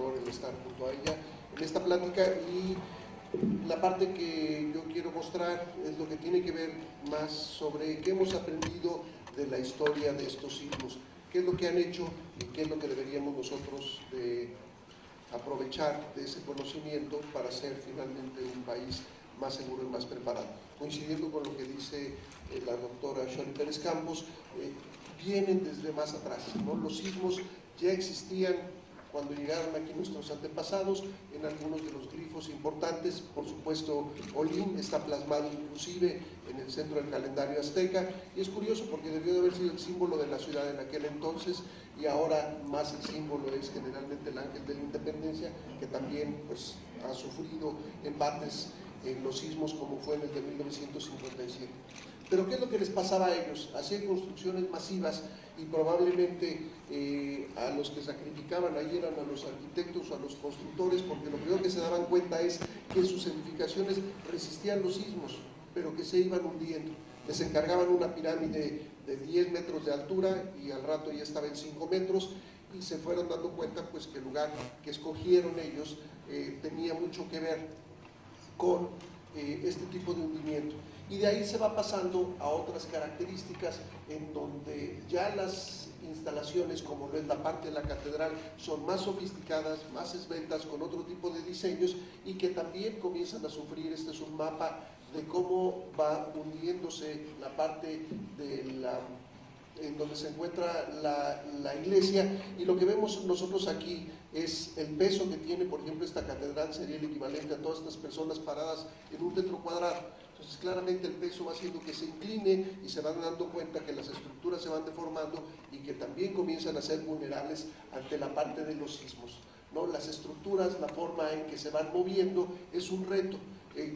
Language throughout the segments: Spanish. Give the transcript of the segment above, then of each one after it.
honor el estar junto a ella en esta plática, y la parte que yo quiero mostrar es lo que tiene que ver más sobre qué hemos aprendido de la historia de estos sismos, qué es lo que han hecho y qué es lo que deberíamos nosotros de aprovechar de ese conocimiento para ser finalmente un país más seguro y más preparado. Coincidiendo con lo que dice la doctora Shirley Pérez Campos, vienen desde más atrás, ¿no? Los sismos ya existían cuando llegaron aquí nuestros antepasados, en algunos de los glifos importantes. Por supuesto, Olin está plasmado inclusive en el centro del calendario azteca, y es curioso porque debió de haber sido el símbolo de la ciudad en aquel entonces, y ahora más el símbolo es generalmente el ángel de la independencia, que también pues ha sufrido embates en los sismos como fue en el de 1957. Pero ¿qué es lo que les pasaba a ellos? Hacían construcciones masivas y probablemente a los que sacrificaban ahí eran a los arquitectos o a los constructores, porque lo primero que se daban cuenta es que sus edificaciones resistían los sismos, pero que se iban hundiendo. Les encargaban una pirámide de 10 metros de altura y al rato ya estaba en 5 metros, y se fueron dando cuenta pues que el lugar que escogieron ellos tenía mucho que ver con este tipo de hundimiento. Y de ahí se va pasando a otras características en donde ya las instalaciones, como lo es la parte de la catedral, son más sofisticadas, más esbeltas, con otro tipo de diseños, y que también comienzan a sufrir. Este es un mapa de cómo va hundiéndose la parte de en donde se encuentra la iglesia, y lo que vemos nosotros aquí es el peso que tiene, por ejemplo, esta catedral sería el equivalente a todas estas personas paradas en un metro cuadrado. Entonces claramente el peso va haciendo que se incline, y se van dando cuenta que las estructuras se van deformando y que también comienzan a ser vulnerables ante la parte de los sismos, ¿no? Las estructuras, la forma en que se van moviendo es un reto.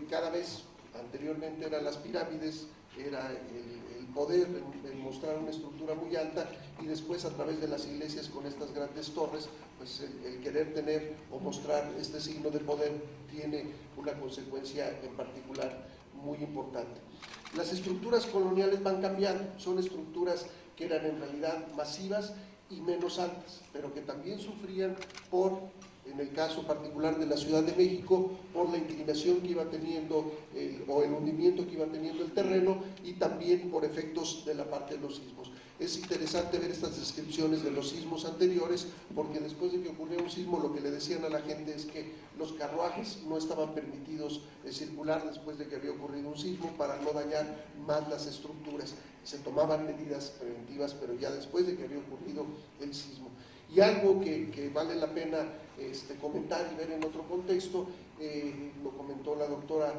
Cada vez, anteriormente eran las pirámides, era el poder en mostrar una estructura muy alta, y después a través de las iglesias con estas grandes torres, pues el querer tener o mostrar este signo de poder tiene una consecuencia en particular muy importante. Las estructuras coloniales van cambiando, son estructuras que eran en realidad masivas y menos altas, pero que también sufrían por, en el caso particular de la Ciudad de México, por la inclinación que iba teniendo o el hundimiento que iba teniendo el terreno, y también por efectos de la parte de los sismos. Es interesante ver estas descripciones de los sismos anteriores, porque después de que ocurrió un sismo, lo que le decían a la gente es que los carruajes no estaban permitidos circular después de que había ocurrido un sismo, para no dañar más las estructuras. Se tomaban medidas preventivas, pero ya después de que había ocurrido el sismo. Y algo que vale la pena comentar y ver en otro contexto, lo comentó la doctora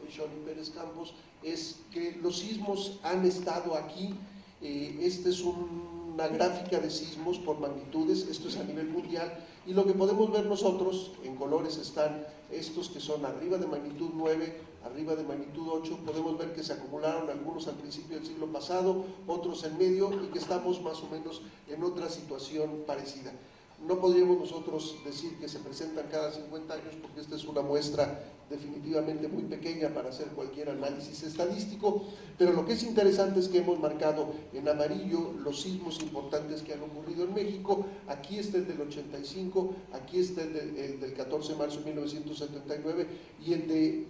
Shirley Pérez Campos, es que los sismos han estado aquí. Esta es una gráfica de sismos por magnitudes, esto es a nivel mundial, y lo que podemos ver nosotros, en colores están estos que son arriba de magnitud 9, arriba de magnitud 8, podemos ver que se acumularon algunos al principio del siglo pasado, otros en medio, y que estamos más o menos en otra situación parecida. No podríamos nosotros decir que se presentan cada 50 años, porque esta es una muestra definitivamente muy pequeña para hacer cualquier análisis estadístico, pero lo que es interesante es que hemos marcado en amarillo los sismos importantes que han ocurrido en México. Aquí está el del 85, aquí está el del 14 de marzo de 1979 y el del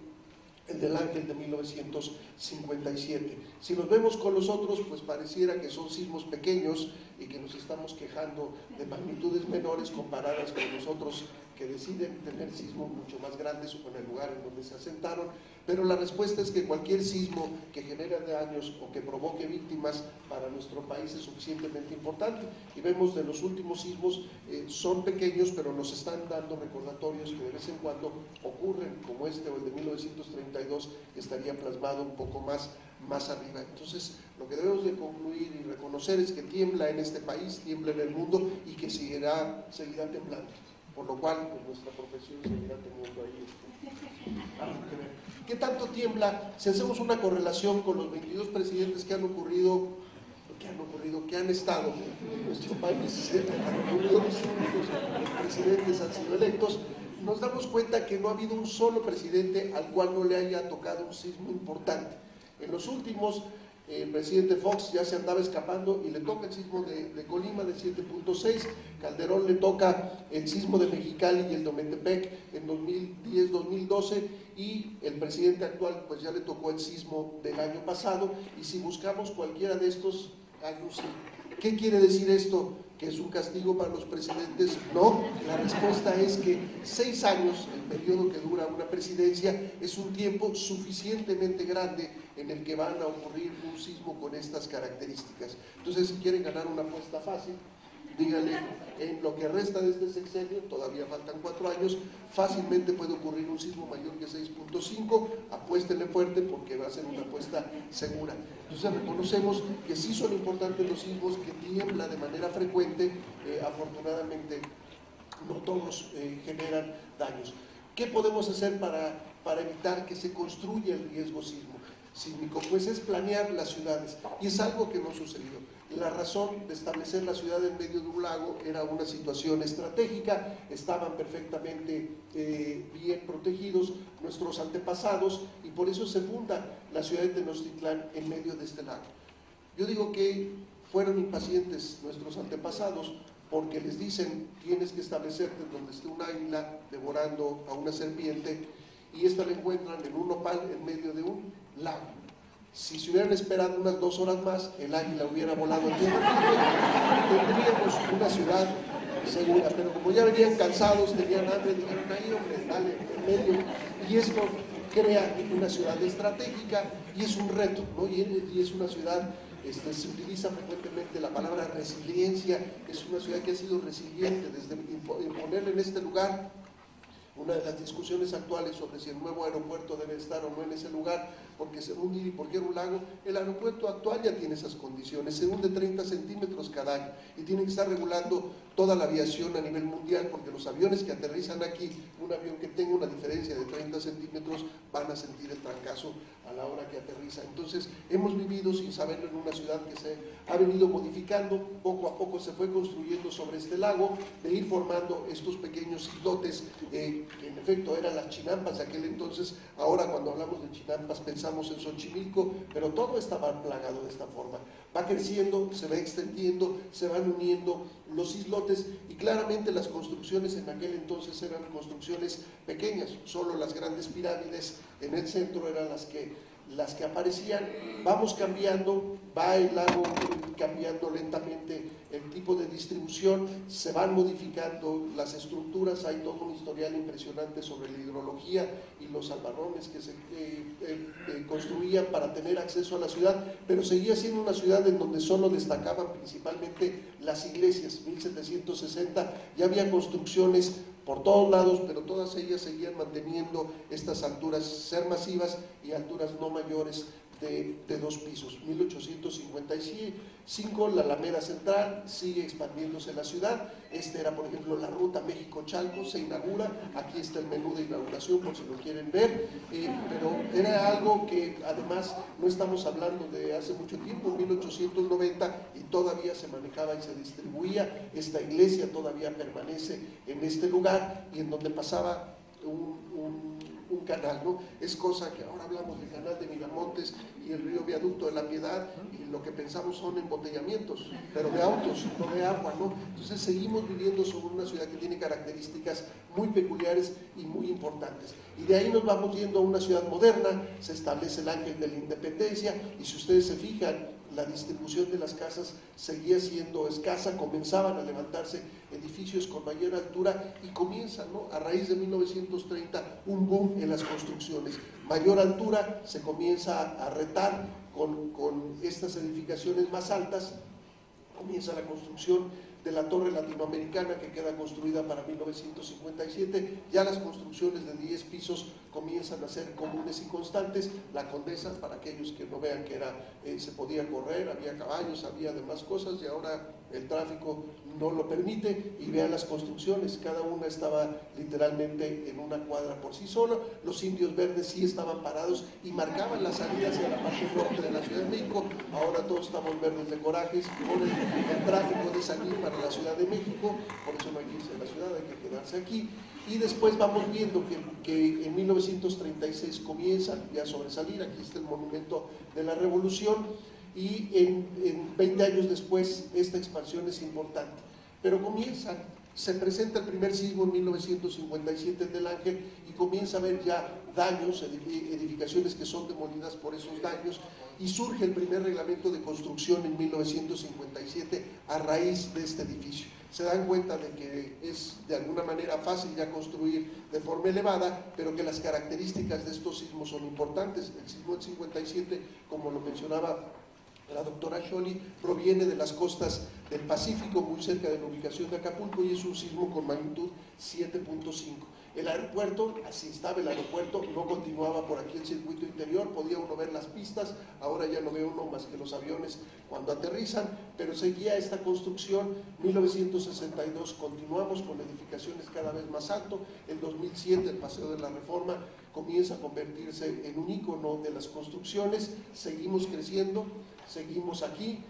Ángel de 1957. Si nos vemos con los otros, pues pareciera que son sismos pequeños y que nos estamos quejando de magnitudes menores comparadas con los otros que deciden tener sismos mucho más grandes o en el lugar en donde se asentaron. Pero la respuesta es que cualquier sismo que genere daños o que provoque víctimas para nuestro país es suficientemente importante. Y vemos de los últimos sismos, son pequeños, pero nos están dando recordatorios que de vez en cuando ocurren, como este o el de 1932, que estaría plasmado un poco más arriba. Entonces, lo que debemos de concluir y reconocer es que tiembla en este país, tiembla en el mundo, y que seguirá temblando, por lo cual pues, nuestra profesión seguirá teniendo ahí algo que ver. ¿Qué tanto tiembla? Si hacemos una correlación con los 22 presidentes que han estado en nuestro país, los presidentes han sido electos, nos damos cuenta que no ha habido un solo presidente al cual no le haya tocado un sismo importante. En los últimos El presidente Fox ya se andaba escapando y le toca el sismo de Colima de 7.6, Calderón le toca el sismo de Mexicali y el de Ometepec en 2010-2012, y el presidente actual pues ya le tocó el sismo del año pasado. Y si buscamos cualquiera de estos años, ¿qué quiere decir esto? ¿Que es un castigo para los presidentes? No, la respuesta es que 6 años, el periodo que dura una presidencia, es un tiempo suficientemente grande en el que van a ocurrir un sismo con estas características. Entonces, si quieren ganar una apuesta fácil, díganle, en lo que resta de este sexenio, todavía faltan 4 años, fácilmente puede ocurrir un sismo mayor que 6.5, apuéstenle fuerte porque va a ser una apuesta segura. Entonces reconocemos que sí son importantes los sismos, que tiembla de manera frecuente, afortunadamente no todos generan daños. ¿Qué podemos hacer para evitar que se construya el riesgo sísmico? Pues es planear las ciudades, y es algo que no sucedió. La razón de establecer la ciudad en medio de un lago era una situación estratégica, estaban perfectamente bien protegidos nuestros antepasados, y por eso se funda la ciudad de Tenochtitlán en medio de este lago. Yo digo que fueron impacientes nuestros antepasados, porque les dicen, tienes que establecerte donde esté un águila devorando a una serpiente, y esta la encuentran en un nopal en medio de un lago. Si se hubieran esperado unas 2 horas más, el águila hubiera volado al tiempo. Tendríamos una ciudad segura, pero como ya venían cansados, tenían hambre, dijeron, ahí hombre, dale, en medio. Y esto crea una ciudad estratégica, y es un reto, ¿no? Y es una ciudad, se utiliza frecuentemente la palabra resiliencia, es una ciudad que ha sido resiliente desde imponerle en este lugar. Una de las discusiones actuales sobre si el nuevo aeropuerto debe estar o no en ese lugar, porque se hunde, y porque era un lago, el aeropuerto actual ya tiene esas condiciones, se hunde 30 centímetros cada año, y tienen que estar regulando toda la aviación a nivel mundial, porque los aviones que aterrizan aquí, un avión que tenga una diferencia de 30 centímetros, van a sentir el trancazo a la hora que aterriza. Entonces, hemos vivido sin saberlo en una ciudad que se ha venido modificando, poco a poco se fue construyendo sobre este lago, de ir formando estos pequeños islotes, que en efecto eran las chinampas de aquel entonces. Ahora cuando hablamos de chinampas pensamos en Xochimilco, pero todo estaba plagado de esta forma. Va creciendo, se va extendiendo, se van uniendo los islotes, y claramente las construcciones en aquel entonces eran construcciones pequeñas, solo las grandes pirámides en el centro eran las que aparecían. Vamos cambiando, va el lago cambiando lentamente el tipo de distribución, se van modificando las estructuras, hay todo un historial impresionante sobre la hidrología y los albarrones que se construían para tener acceso a la ciudad, pero seguía siendo una ciudad en donde solo destacaban principalmente las iglesias. 1760 ya había construcciones por todos lados, pero todas ellas seguían manteniendo estas alturas, ser masivas y alturas no mayores de 2 pisos. 1855, la Alameda Central sigue expandiéndose la ciudad. Era, por ejemplo, la ruta México-Chalco, se inaugura. Aquí está el menú de inauguración por si lo quieren ver, pero era algo que además no estamos hablando de hace mucho tiempo, en 1890, y todavía se manejaba y se distribuía. Esta iglesia todavía permanece en este lugar, y en donde pasaba un canal, ¿no? Es cosa que ahora hablamos del canal de Miramontes y el río Viaducto de la Piedad, y lo que pensamos son embotellamientos, pero de autos, no de agua, ¿no? Entonces seguimos viviendo sobre una ciudad que tiene características muy peculiares y muy importantes, y de ahí nos vamos yendo a una ciudad moderna. Se establece el Ángel de la Independencia, y si ustedes se fijan, la distribución de las casas seguía siendo escasa, comenzaban a levantarse edificios con mayor altura, y comienza, ¿no?, a raíz de 1930 un boom en las construcciones. Mayor altura, se comienza a retar con estas edificaciones más altas, comienza la construcción de la Torre Latinoamericana, que queda construida para 1957, ya las construcciones de 10 pisos comienzan a ser comunes y constantes. La Condesa, para aquellos que no vean que se podía correr, había caballos, había demás cosas, y ahora el tráfico no lo permite, y vean las construcciones, cada una estaba literalmente en una cuadra por sí sola. Los Indios Verdes sí estaban parados y marcaban las salidas hacia la parte norte de la Ciudad de México. Ahora todos estamos verdes de corajes por el tráfico de salir para la Ciudad de México, por eso no hay que irse a la ciudad, hay que quedarse aquí. y después vamos viendo que en 1936 comienza ya a sobresalir, aquí está el monumento de la Revolución, y en 20 años después esta expansión es importante, pero se presenta el primer sismo en 1957 en Del Ángel y comienza a haber ya daños, edificaciones que son demolidas por esos daños, y surge el primer reglamento de construcción en 1957 a raíz de este edificio. Se dan cuenta de que es de alguna manera fácil ya construir de forma elevada, pero que las características de estos sismos son importantes. El sismo del 57, como lo mencionaba la doctora Scioli, proviene de las costas del Pacífico, muy cerca de la ubicación de Acapulco, y es un sismo con magnitud 7.5. El aeropuerto, así estaba el aeropuerto, no continuaba por aquí el circuito interior, podía uno ver las pistas, ahora ya no ve uno más que los aviones cuando aterrizan, pero seguía esta construcción. 1962 continuamos con edificaciones cada vez más alto. En 2007 el Paseo de la Reforma comienza a convertirse en un ícono de las construcciones, seguimos creciendo, seguimos aquí.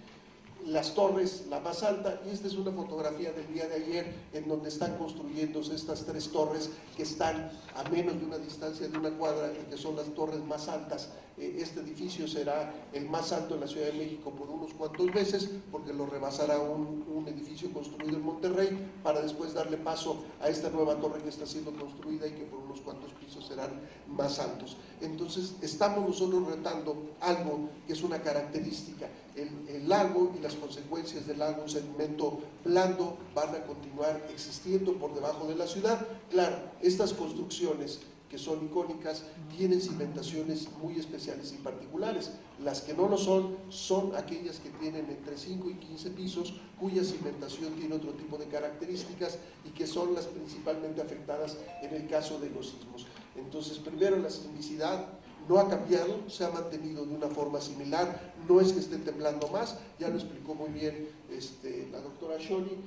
Las torres, la más alta, y esta es una fotografía del día de ayer en donde están construyéndose estas 3 torres que están a menos de una distancia de una cuadra y que son las torres más altas. Este edificio será el más alto en la Ciudad de México por unos cuantos meses, porque lo rebasará un edificio construido en Monterrey, para después darle paso a esta nueva torre que está siendo construida y que por unos cuantos pisos serán más altos. Entonces estamos nosotros retando algo que es una característica. El lago y las consecuencias del lago, un sedimento blando, van a continuar existiendo por debajo de la ciudad. Claro, estas construcciones que son icónicas tienen cimentaciones muy especiales y particulares. Las que no lo son, son aquellas que tienen entre 5 y 15 pisos, cuya cimentación tiene otro tipo de características y que son las principalmente afectadas en el caso de los sismos. Entonces, primero, la sismicidad no ha cambiado, se ha mantenido de una forma similar, no es que esté temblando más, ya lo explicó muy bien la doctora Scioli,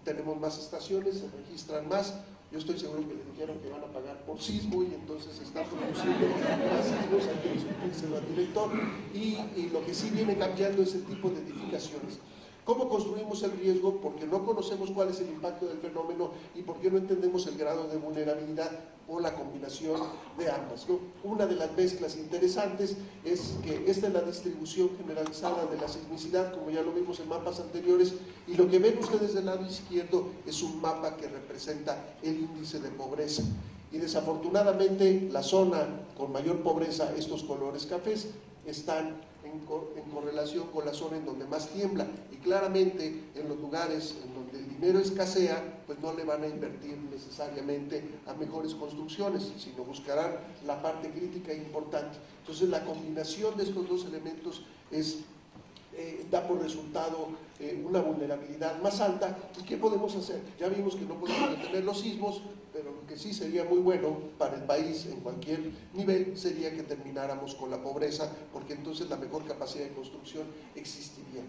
tenemos más estaciones, se registran más. Yo estoy seguro que les dijeron que van a pagar por sismo y entonces se están produciendo más sismos, hay que discutírselo al director, y lo que sí viene cambiando es el tipo de edificaciones. ¿Cómo construimos el riesgo? Porque no conocemos cuál es el impacto del fenómeno y porque no entendemos el grado de vulnerabilidad o la combinación de ambas, ¿no? Una de las mezclas interesantes es que esta es la distribución generalizada de la sismicidad, como ya lo vimos en mapas anteriores, y lo que ven ustedes del lado izquierdo es un mapa que representa el índice de pobreza. Y desafortunadamente la zona con mayor pobreza, estos colores cafés, están en correlación con la zona en donde más tiembla, y claramente en los lugares en donde el dinero escasea, pues no le van a invertir necesariamente a mejores construcciones, sino buscarán la parte crítica e importante. Entonces la combinación de estos dos elementos da por resultado una vulnerabilidad más alta. ¿Y qué podemos hacer? Ya vimos que no podemos detener los sismos, pero lo que sí sería muy bueno para el país en cualquier nivel sería que termináramos con la pobreza, porque entonces la mejor capacidad de construcción existiría.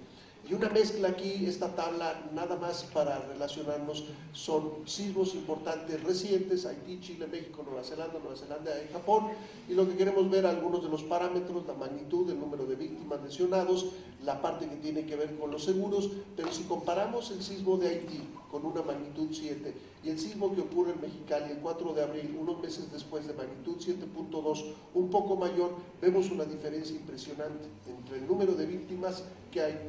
Y una mezcla aquí, esta tabla nada más para relacionarnos, son sismos importantes recientes: Haití, Chile, México, Nueva Zelanda y Japón, y lo que queremos ver algunos de los parámetros, la magnitud, el número de víctimas lesionados, la parte que tiene que ver con los seguros. Pero si comparamos el sismo de Haití con una magnitud 7 y el sismo que ocurre en Mexicali el 4 de abril, unos meses después, de magnitud 7.2, un poco mayor, vemos una diferencia impresionante entre el número de víctimas que hay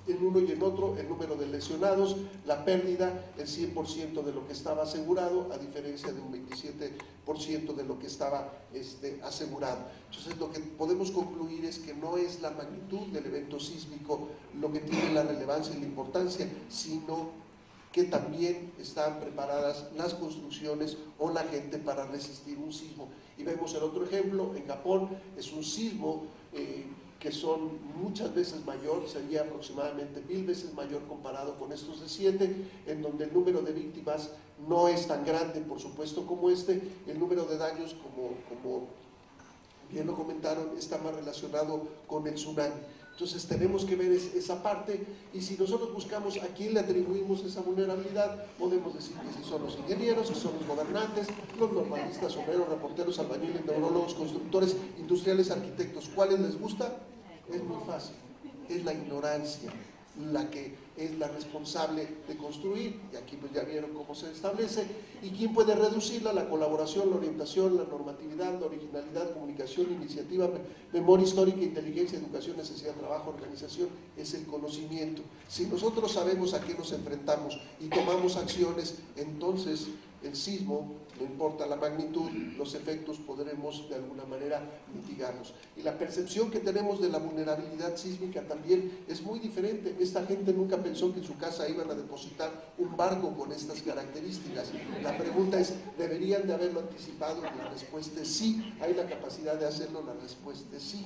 en uno y en otro, el número de lesionados, la pérdida, el 100% de lo que estaba asegurado, a diferencia de un 27% de lo que estaba asegurado. Entonces lo que podemos concluir es que no es la magnitud del evento sísmico lo que tiene la relevancia y la importancia, sino que también están preparadas las construcciones o la gente para resistir un sismo. Y vemos el otro ejemplo, en Japón es un sismo que son muchas veces mayor, sería aproximadamente 1000 veces mayor comparado con estos de 7, en donde el número de víctimas no es tan grande, por supuesto, como el número de daños, como bien lo comentaron, está más relacionado con el tsunami. Entonces tenemos que ver esa parte, y si nosotros buscamos a quién le atribuimos esa vulnerabilidad, podemos decir que si son los ingenieros, que son los gobernantes, los normalistas, obreros, reporteros, albañiles, neurólogos, constructores, industriales, arquitectos. ¿Cuáles les gusta? Es muy fácil, es la ignorancia. la que es la responsable de construir, y aquí pues ya vieron cómo se establece, y quién puede reducirla: la colaboración, la orientación, la normatividad, la originalidad, comunicación, iniciativa, memoria histórica, inteligencia, educación, necesidad, trabajo, organización, es el conocimiento. Si nosotros sabemos a qué nos enfrentamos y tomamos acciones, entonces el sismo, no importa la magnitud, los efectos podremos de alguna manera mitigarlos. Y la percepción que tenemos de la vulnerabilidad sísmica también es muy diferente. Esta gente nunca pensó que en su casa iban a depositar un barco con estas características. La pregunta es, ¿deberían de haberlo anticipado? La respuesta es sí. ¿Hay la capacidad de hacerlo? La respuesta es sí,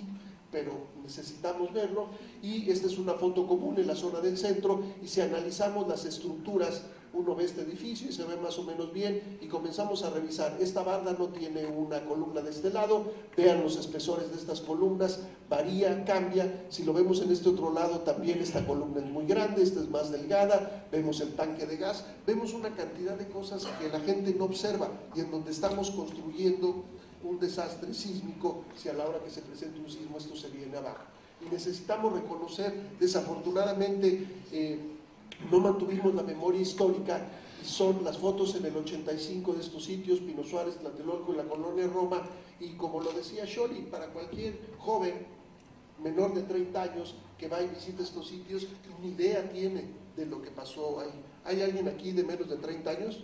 pero necesitamos verlo. Y esta es una foto común en la zona del centro, y si analizamos las estructuras, uno ve este edificio y se ve más o menos bien, y comenzamos a revisar. Esta barda no tiene una columna de este lado, vean los espesores de estas columnas, varía, cambia. Si lo vemos en este otro lado, también esta columna es muy grande, esta es más delgada, vemos el tanque de gas, vemos una cantidad de cosas que la gente no observa, y en donde estamos construyendo un desastre sísmico, si a la hora que se presente un sismo esto se viene abajo. Y necesitamos reconocer, desafortunadamente, no mantuvimos la memoria histórica, y son las fotos en el 85 de estos sitios: Pino Suárez, Tlatelolco y la colonia Roma. Y como lo decía Xoli, para cualquier joven menor de 30 años que va y visita estos sitios, ni idea tiene de lo que pasó ahí. ¿Hay alguien aquí de menos de 30 años?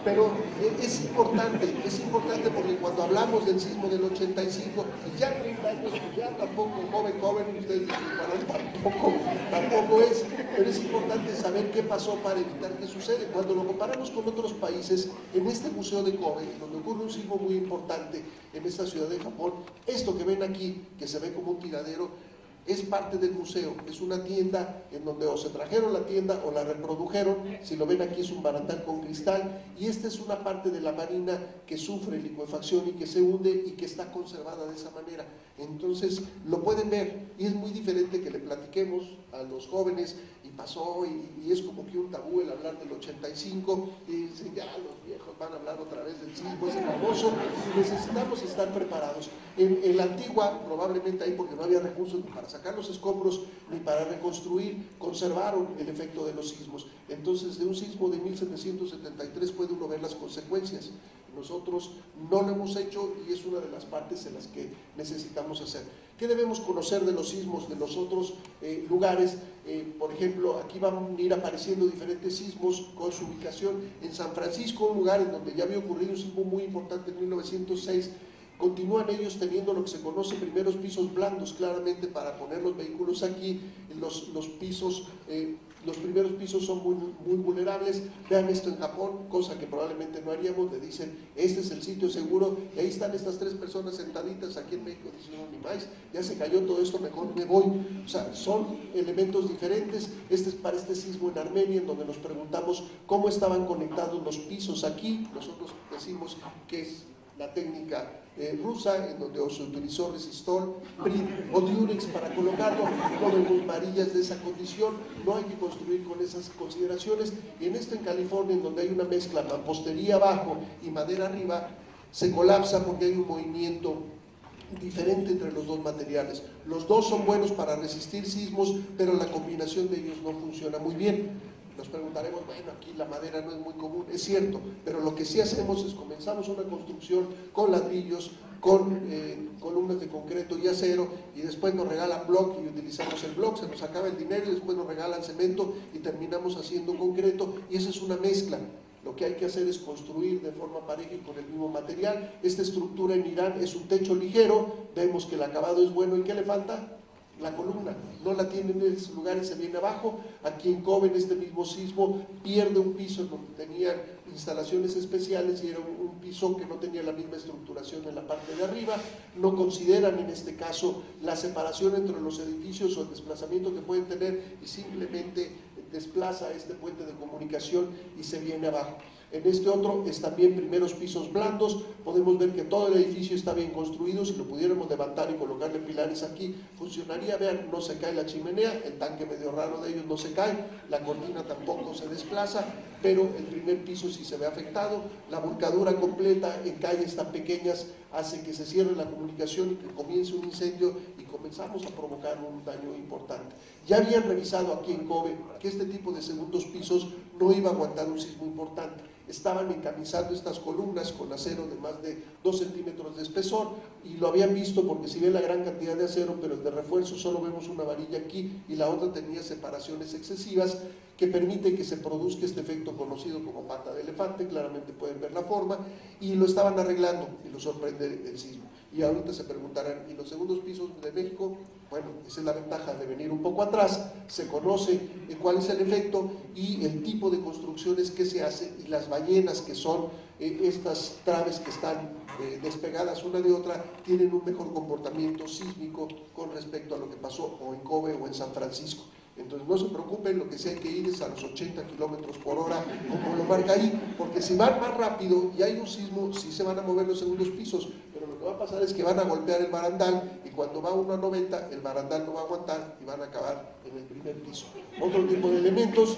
Pero es importante porque cuando hablamos del sismo del 85, y ya 30 años, ya tampoco joven, ustedes dicen, bueno, tampoco es, pero es importante saber qué pasó para evitar que suceda. Cuando lo comparamos con otros países, en este museo de Kobe, donde ocurre un sismo muy importante en esta ciudad de Japón, esto que ven aquí, que se ve como un tiradero, es parte del museo. Es una tienda en donde o se trajeron la tienda o la reprodujeron. Si lo ven aquí, es un barandal con cristal, y esta es una parte de la marina que sufre licuefacción y que se hunde y que está conservada de esa manera. Entonces lo pueden ver, y es muy diferente que le platiquemos a los jóvenes y pasó, y es como que un tabú el hablar del 85, y dicen, ya los viejos van a hablar otra vez del sismo, es famoso. Necesitamos estar preparados. En la antigua, probablemente ahí, porque no había recursos para sacar los escombros ni para reconstruir, conservaron el efecto de los sismos. Entonces, de un sismo de 1773 puede uno ver las consecuencias. Nosotros no lo hemos hecho, y es una de las partes en las que necesitamos hacer. ¿Qué debemos conocer de los sismos de los otros lugares? Por ejemplo, aquí van a ir apareciendo diferentes sismos con su ubicación. En San Francisco, un lugar en donde ya había ocurrido un sismo muy importante en 1906, continúan ellos teniendo lo que se conoce primeros pisos blandos, claramente para poner los vehículos aquí. Los primeros pisos son muy vulnerables. Vean esto en Japón, cosa que probablemente no haríamos. Le dicen, este es el sitio seguro, y ahí están estas 3 personas sentaditas. Aquí en México dicen, no, ni más, ya se cayó todo esto, mejor me voy. O sea, son elementos diferentes. Este es para este sismo en Armenia, en donde nos preguntamos cómo estaban conectados los pisos aquí. Nosotros decimos que es la técnica rusa, en donde se utilizó resistol, PRIT o Durex para colocarlo. No vemos varillas de esa condición, no hay que construir con esas consideraciones. Y en esto, en California, en donde hay una mezcla, mampostería abajo y madera arriba, se colapsa porque hay un movimiento diferente entre los dos materiales. Los dos son buenos para resistir sismos, pero la combinación de ellos no funciona muy bien. Nos preguntaremos, bueno, aquí la madera no es muy común, es cierto, pero lo que sí hacemos es comenzamos una construcción con ladrillos, con columnas de concreto y acero, y después nos regalan block y utilizamos el block, se nos acaba el dinero y después nos regalan cemento y terminamos haciendo concreto, y esa es una mezcla. Lo que hay que hacer es construir de forma pareja y con el mismo material. Esta estructura en Irán es un techo ligero, vemos que el acabado es bueno. ¿Y qué le falta? La columna, no la tiene en ese lugar y se viene abajo. Aquí en Kobe, en este mismo sismo, pierde un piso donde tenían instalaciones especiales, y era un piso que no tenía la misma estructuración en la parte de arriba. No consideran en este caso la separación entre los edificios o el desplazamiento que pueden tener, y simplemente desplaza este puente de comunicación y se viene abajo. En este otro es también primeros pisos blandos, podemos ver que todo el edificio está bien construido, si lo pudiéramos levantar y colocarle pilares aquí, funcionaría. Vean, no se cae la chimenea, el tanque medio raro de ellos no se cae, la cortina tampoco se desplaza, pero el primer piso sí se ve afectado. La volcadura completa en calles tan pequeñas hace que se cierre la comunicación y que comience un incendio y comenzamos a provocar un daño importante. Ya habían revisado aquí en COBE que este tipo de segundos pisos no iba a aguantar un sismo importante. Estaban encamisando estas columnas con acero de más de 2 centímetros de espesor y lo habían visto porque si ven la gran cantidad de acero, pero el de refuerzo solo vemos una varilla aquí y la otra tenía separaciones excesivas que permite que se produzca este efecto conocido como pata de elefante. Claramente pueden ver la forma, y lo estaban arreglando y lo sorprende el sismo. Y ahorita se preguntarán, ¿y los segundos pisos de México? Bueno, esa es la ventaja de venir un poco atrás, se conoce cuál es el efecto y el tipo de construcciones que se hace, y las ballenas, que son estas traves que están despegadas una de otra, tienen un mejor comportamiento sísmico con respecto a lo que pasó o en COBE o en San Francisco. Entonces no se preocupen, lo que sí hay que ir es a los 80 kilómetros por hora, como lo marca ahí, porque si van más rápido y hay un sismo, sí se van a mover los segundos pisos, pero lo que va a pasar es que van a golpear el barandal, y cuando va uno a 90, el barandal no va a aguantar y van a acabar en el primer piso. Otro tipo de elementos,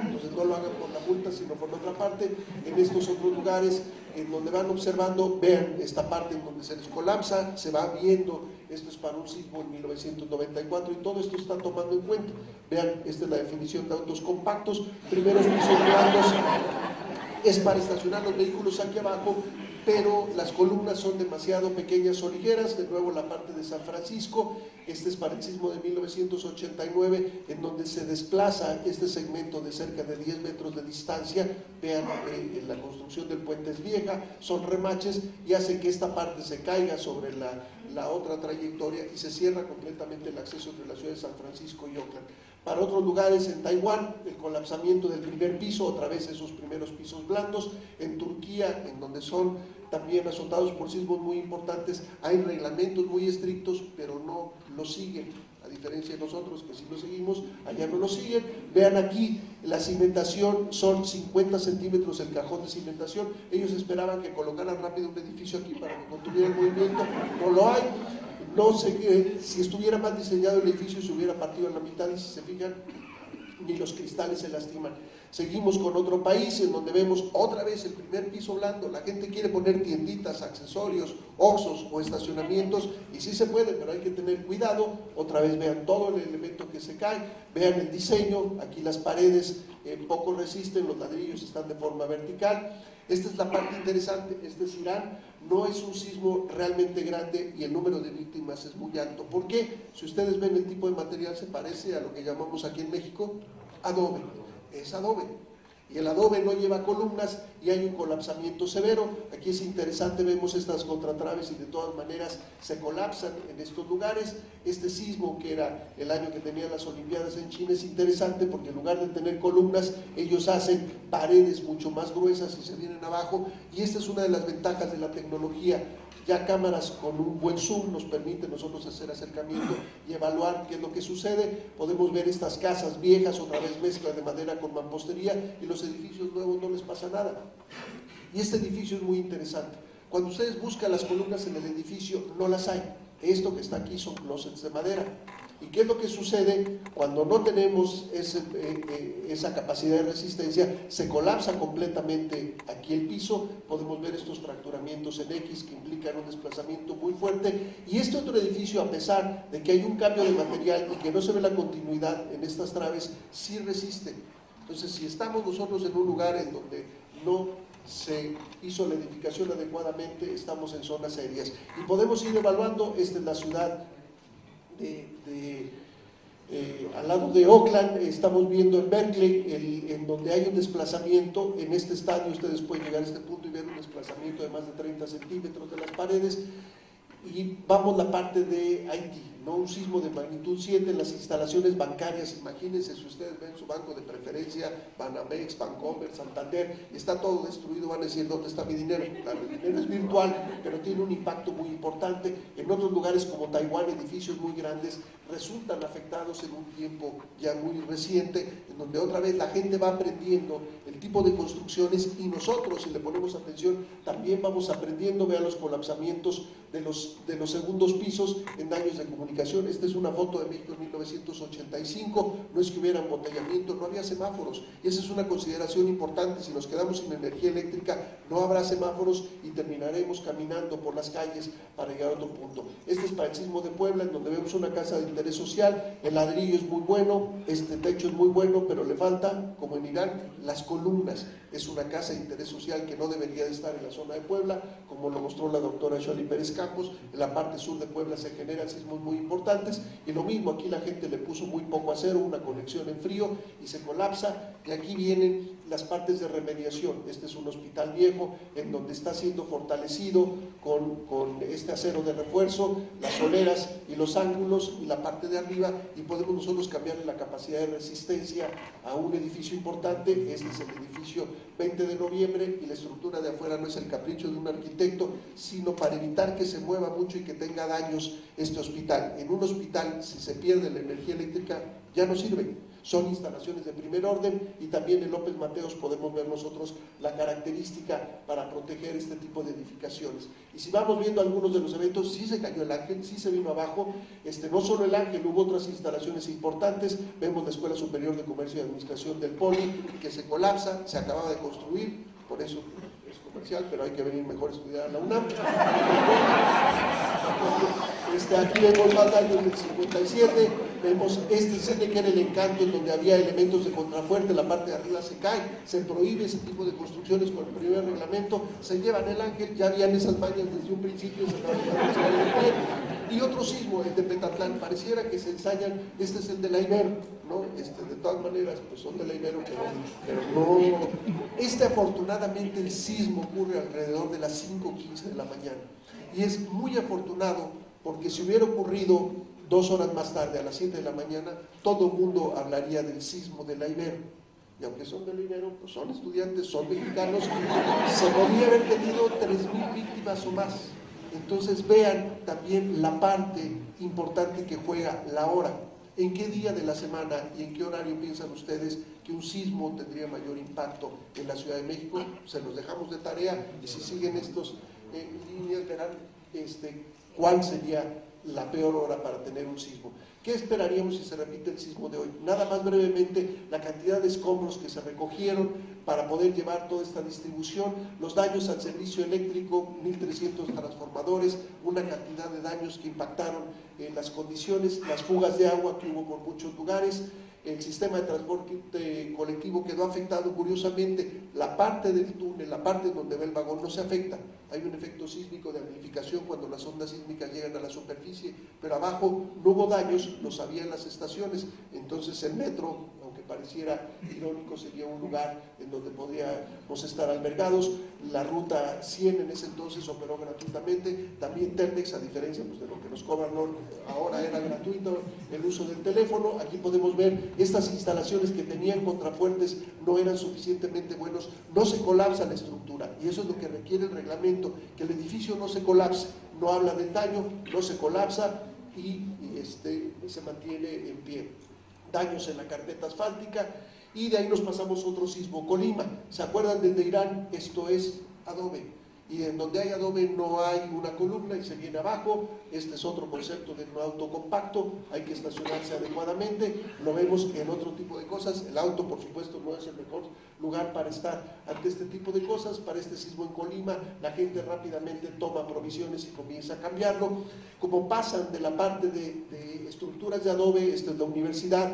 entonces no lo hagan por la multa, sino por otra parte. En estos otros lugares en donde van observando, vean esta parte en donde se les colapsa, se va viendo, esto es para un sismo en 1994 y todo esto está tomando en cuenta. Vean, esta es la definición de autos compactos, primeros pisos blandos, es para estacionar los vehículos aquí abajo, pero las columnas son demasiado pequeñas o ligeras. De nuevo la parte de San Francisco, este es para el sismo de 1989, en donde se desplaza este segmento de cerca de 10 metros de distancia. Vean, la construcción del puente es vieja, son remaches y hace que esta parte se caiga sobre la otra trayectoria y se cierra completamente el acceso entre la ciudad de San Francisco y Oakland. Para otros lugares, en Taiwán, el colapsamiento del primer piso, otra vez esos primeros pisos blandos. En Turquía, en donde son también azotados por sismos muy importantes, hay reglamentos muy estrictos, pero no los siguen, a diferencia de nosotros que sí lo seguimos, allá no lo siguen. Vean aquí, la cimentación son 50 centímetros el cajón de cimentación. Ellos esperaban que colocaran rápido un edificio aquí para que contuviera el movimiento, no lo hay. No sé, si estuviera más diseñado el edificio se hubiera partido en la mitad, y si se fijan, ni los cristales se lastiman. Seguimos con otro país en donde vemos otra vez el primer piso blando. La gente quiere poner tienditas, accesorios, oxxos o estacionamientos, y sí se puede, pero hay que tener cuidado. Otra vez vean todo el elemento que se cae, vean el diseño, aquí las paredes poco resisten, los ladrillos están de forma vertical. Esta es la parte interesante, este es Irán, no es un sismo realmente grande y el número de víctimas es muy alto. ¿Por qué? Si ustedes ven el tipo de material, se parece a lo que llamamos aquí en México adobe, es adobe. Y el adobe no lleva columnas y hay un colapsamiento severo. Aquí es interesante, vemos estas contratraves y de todas maneras se colapsan en estos lugares. Este sismo, que era el año que tenían las Olimpiadas en China, es interesante porque en lugar de tener columnas, ellos hacen paredes mucho más gruesas y se vienen abajo, y esta es una de las ventajas de la tecnología. Ya cámaras con un buen zoom nos permiten nosotros hacer acercamiento y evaluar qué es lo que sucede. Podemos ver estas casas viejas, otra vez mezcla de madera con mampostería, y los edificios nuevos no les pasa nada. Y este edificio es muy interesante. Cuando ustedes buscan las columnas en el edificio, no las hay. Esto que está aquí son closets de madera. ¿Y qué es lo que sucede cuando no tenemos esa capacidad de resistencia? Se colapsa completamente aquí el piso. Podemos ver estos fracturamientos en X que implican un desplazamiento muy fuerte, y este otro edificio, a pesar de que hay un cambio de material y que no se ve la continuidad en estas traves, sí resiste. Entonces, si estamos nosotros en un lugar en donde no se hizo la edificación adecuadamente, estamos en zonas serias y podemos ir evaluando. Esta es la ciudad al lado de Oakland. Estamos viendo en Berkeley, en donde hay un desplazamiento. En este estadio ustedes pueden llegar a este punto y ver un desplazamiento de más de 30 centímetros de las paredes. Y vamos la parte de Haití, ¿no? Un sismo de magnitud 7 en las instalaciones bancarias. Imagínense, si ustedes ven su banco de preferencia, Banamex, Bancomer, Santander, está todo destruido, van a decir, ¿dónde está mi dinero? Claro, el dinero es virtual, pero tiene un impacto muy importante. En otros lugares como Taiwán, edificios muy grandes, resultan afectados en un tiempo ya muy reciente, en donde otra vez la gente va aprendiendo el tipo de construcciones y nosotros, si le ponemos atención, también vamos aprendiendo. Vean los colapsamientos de los segundos pisos en daños de comunicación. Esta es una foto de México en 1985, no es que hubiera embotellamiento, no había semáforos, y esa es una consideración importante. Si nos quedamos sin energía eléctrica, no habrá semáforos y terminaremos caminando por las calles para llegar a otro punto. Este es para el sismo de Puebla, en donde vemos una casa de interés social. El ladrillo es muy bueno, este techo es muy bueno, pero le falta, como en Irán, las columnas. Es una casa de interés social que no debería de estar en la zona de Puebla, como lo mostró la doctora Shirley Pérez Campos. En la parte sur de Puebla se generan sismos muy importantes, y lo mismo, aquí la gente le puso muy poco acero, una conexión en frío y se colapsa. Y aquí vienen las partes de remediación. Este es un hospital viejo en donde está siendo fortalecido con este acero de refuerzo, las soleras y los ángulos y la parte de arriba, y podemos nosotros cambiarle la capacidad de resistencia a un edificio importante. Este es el edificio 20 de noviembre, y la estructura de afuera no es el capricho de un arquitecto, sino para evitar que se mueva mucho y que tenga daños este hospital. En un hospital, si se pierde la energía eléctrica, ya no sirve. Son instalaciones de primer orden, y también en López Mateos podemos ver nosotros la característica para proteger este tipo de edificaciones. Y si vamos viendo algunos de los eventos, sí se cayó el Ángel, sí se vino abajo, no solo el Ángel, hubo otras instalaciones importantes. Vemos la Escuela Superior de Comercio y Administración del Poli, que se colapsa, se acababa de construir, por eso es comercial, pero hay que venir mejor a estudiar a la UNAM. Aquí vemos más daños del 57, vemos cine que era el Encanto, en donde había elementos de contrafuerte, la parte de arriba se cae, se prohíbe ese tipo de construcciones con el primer reglamento, se llevan el Ángel, ya habían esas mañas desde un principio, se acaban de pie. Y otro sismo, el de Petatlán, pareciera que se ensayan. Este es el de la Ibero, ¿no? De todas maneras, pues son de la Ibero, pero no. Afortunadamente, el sismo ocurre alrededor de las 5:15 de la mañana, y es muy afortunado, porque si hubiera ocurrido 2 horas más tarde, a las 7 de la mañana, todo el mundo hablaría del sismo de la Ibero. Y aunque son de la Ibero, pues son estudiantes, son mexicanos, se podría haber tenido 3,000 víctimas o más. Entonces vean también la parte importante que juega la hora. ¿En qué día de la semana y en qué horario piensan ustedes que un sismo tendría mayor impacto en la Ciudad de México? Se los dejamos de tarea, y si siguen estos líneas verán cuál sería la peor hora para tener un sismo. ¿Qué esperaríamos si se repite el sismo de hoy? Nada más brevemente, la cantidad de escombros que se recogieron para poder llevar toda esta distribución, los daños al servicio eléctrico, 1,300 transformadores, una cantidad de daños que impactaron en las condiciones, las fugas de agua que hubo por muchos lugares. El sistema de transporte colectivo quedó afectado. Curiosamente, la parte del túnel, la parte donde va el vagón, no se afecta. Hay un efecto sísmico de amplificación cuando las ondas sísmicas llegan a la superficie, pero abajo no hubo daños, los había en las estaciones. Entonces el metro, aunque pareciera irónico, sería un lugar en donde podríamos estar albergados. La ruta 100 en ese entonces operó gratuitamente. También Telmex, a diferencia de lo que nos cobran ahora, era gratuito el uso del teléfono. Aquí podemos ver estas instalaciones que tenían contrafuertes, no eran suficientemente buenos, no se colapsa la estructura, y eso es lo que requiere el reglamento, que el edificio no se colapse. No habla del daño, no se colapsa y se mantiene en pie. Daños en la carpeta asfáltica, y de ahí nos pasamos a otro sismo, Colima. ¿Se acuerdan del de Irán? Esto es adobe, y en donde hay adobe no hay una columna y se viene abajo. Este es otro concepto de un auto compacto, hay que estacionarse adecuadamente. Lo vemos en otro tipo de cosas. El auto, por supuesto, no es el mejor lugar para estar ante este tipo de cosas. Para este sismo en Colima, la gente rápidamente toma provisiones y comienza a cambiarlo. Como pasan de la parte de estructuras de adobe, esta es la universidad,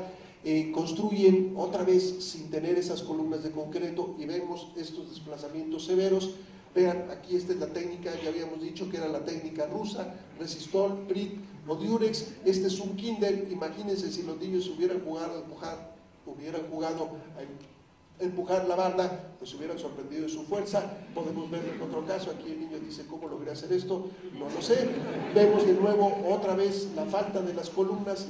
construyen otra vez sin tener esas columnas de concreto, y vemos estos desplazamientos severos. Vean, aquí esta es la técnica, ya habíamos dicho que era la técnica rusa, Resistol, Prit o Durex. Este es un Kindle. Imagínense si los niños hubieran jugado a empujar la barda, pues se hubieran sorprendido de su fuerza. Podemos verlo en otro caso. Aquí el niño dice: ¿cómo logré hacer esto? No lo sé. Vemos de nuevo otra vez la falta de las columnas,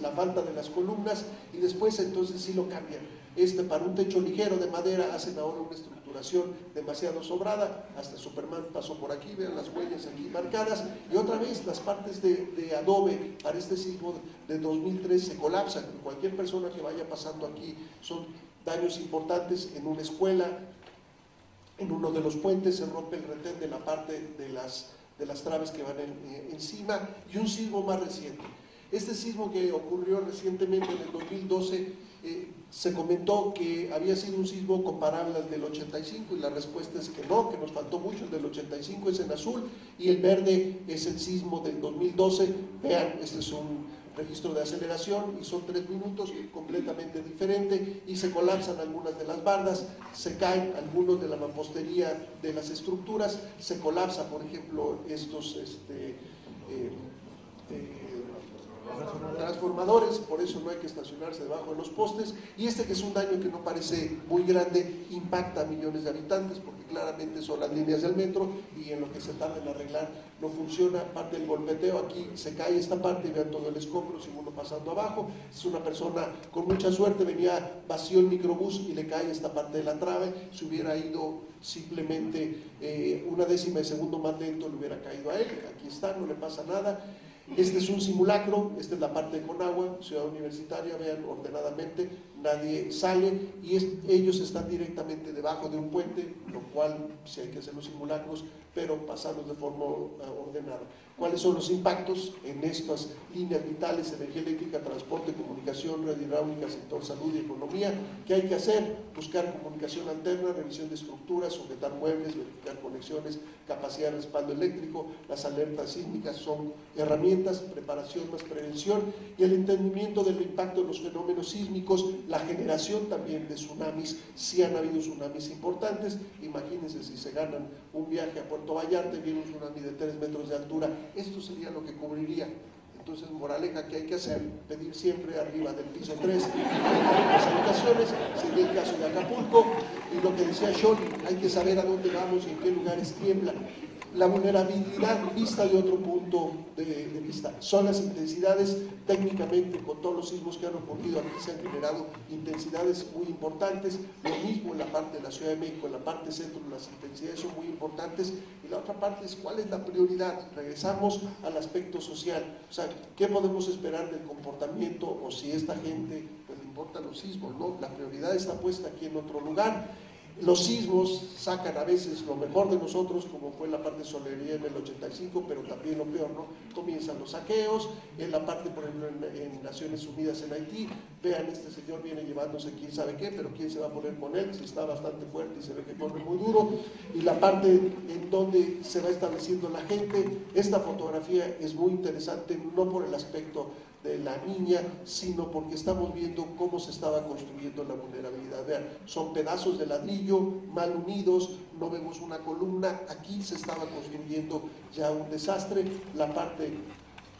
y después entonces sí lo cambian. Para un techo ligero de madera hacen ahora una estructuración demasiado sobrada, hasta Superman pasó por aquí, vean las huellas aquí marcadas, y otra vez las partes de adobe para este sismo de 2003 se colapsan. Cualquier persona que vaya pasando aquí, son daños importantes en una escuela, en uno de los puentes se rompe el retén de la parte de las traves que van encima, y un sismo más reciente. Este sismo que ocurrió recientemente en el 2012, se comentó que había sido un sismo comparable al del 85, y la respuesta es que no, que nos faltó mucho. El del 85 es en azul y el verde es el sismo del 2012. Vean, este es un registro de aceleración y son 3 minutos, completamente diferente, y se colapsan algunas de las bardas, se caen algunos de la mampostería de las estructuras, se colapsa, por ejemplo, estos transformadores, por eso no hay que estacionarse debajo de los postes, y que es un daño que no parece muy grande, impacta a millones de habitantes, porque claramente son las líneas del metro, y en lo que se tarda en arreglar no funciona. Parte del golpeteo, aquí se cae esta parte y vean todo el escombro, si uno pasando abajo, es una persona con mucha suerte, venía vacío el microbús y le cae esta parte de la trave, si hubiera ido simplemente una décima de segundo más lento le hubiera caído a él. Aquí está, no le pasa nada. Este es un simulacro, esta es la parte de Conagua, Ciudad Universitaria, vean ordenadamente, nadie sale, y ellos están directamente debajo de un puente, lo cual sí hay que hacer los simulacros, pero pasarlos de forma ordenada. ¿Cuáles son los impactos en estas líneas vitales? Energía eléctrica, transporte, comunicación, red hidráulica, sector salud y economía. ¿Qué hay que hacer? Buscar comunicación alterna, revisión de estructuras, sujetar muebles, verificar conexiones, capacidad de respaldo eléctrico. Las alertas sísmicas son herramientas, preparación más prevención, y el entendimiento del impacto de los fenómenos sísmicos, la generación también de tsunamis. Si han habido tsunamis importantes, imagínense si se ganan un viaje a Puerto Vallarta y viene un tsunami de 3 metros de altura, esto sería lo que cubriría. Entonces, moraleja, ¿qué hay que hacer? Pedir siempre arriba del piso 3 las habitaciones. Sería el caso de Acapulco, y lo que decía Sean, hay que saber a dónde vamos y en qué lugares tiembla. La vulnerabilidad vista de otro punto de vista son las intensidades. Técnicamente, con todos los sismos que han ocurrido aquí, se han generado intensidades muy importantes. Lo mismo en la parte de la Ciudad de México, en la parte centro, las intensidades son muy importantes. Y la otra parte es cuál es la prioridad. Regresamos al aspecto social, o sea, ¿qué podemos esperar del comportamiento? O si esta gente pues le importan los sismos, ¿no? La prioridad está puesta aquí en otro lugar. Los sismos sacan a veces lo mejor de nosotros, como fue la parte de Solería en el 85, pero también lo peor, ¿no? Comienzan los saqueos, en la parte, por ejemplo, en Naciones Unidas en Haití, vean, este señor viene llevándose quién sabe qué, pero quién se va a poner con él, si está bastante fuerte y se ve que corre muy duro, y la parte en donde se va estableciendo la gente. Esta fotografía es muy interesante, no por el aspecto de la niña, sino porque estamos viendo cómo se estaba construyendo la vulnerabilidad. Vean, son pedazos de ladrillo mal unidos, no vemos una columna, aquí se estaba construyendo ya un desastre. La parte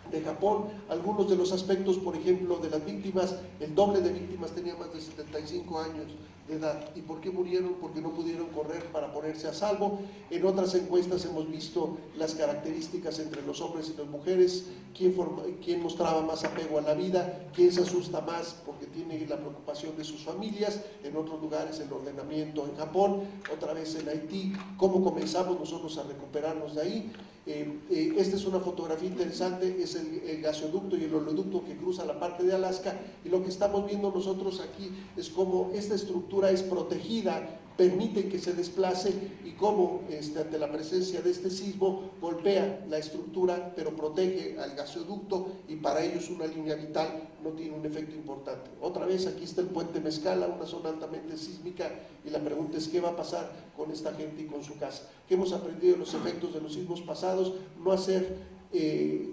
de Japón, algunos de los aspectos, por ejemplo, de las víctimas, el doble de víctimas tenía más de 75 años de edad. ¿Y por qué murieron? Porque no pudieron correr para ponerse a salvo. En otras encuestas hemos visto las características entre los hombres y las mujeres, quién mostraba más apego a la vida, quién se asusta más porque tiene la preocupación de sus familias. En otros lugares el ordenamiento, en Japón, otra vez en Haití, cómo comenzamos nosotros a recuperarnos de ahí. Esta es una fotografía interesante, es el gasoducto y el oleoducto que cruza la parte de Alaska, y lo que estamos viendo nosotros aquí es cómo esta estructura es protegida, permite que se desplace, y cómo ante la presencia de este sismo golpea la estructura pero protege al gasoducto, y para ellos una línea vital no tiene un efecto importante. Otra vez aquí está el puente Mezcala, una zona altamente sísmica, y la pregunta es ¿qué va a pasar con esta gente y con su casa? ¿Qué hemos aprendido de los efectos de los sismos pasados? No hacer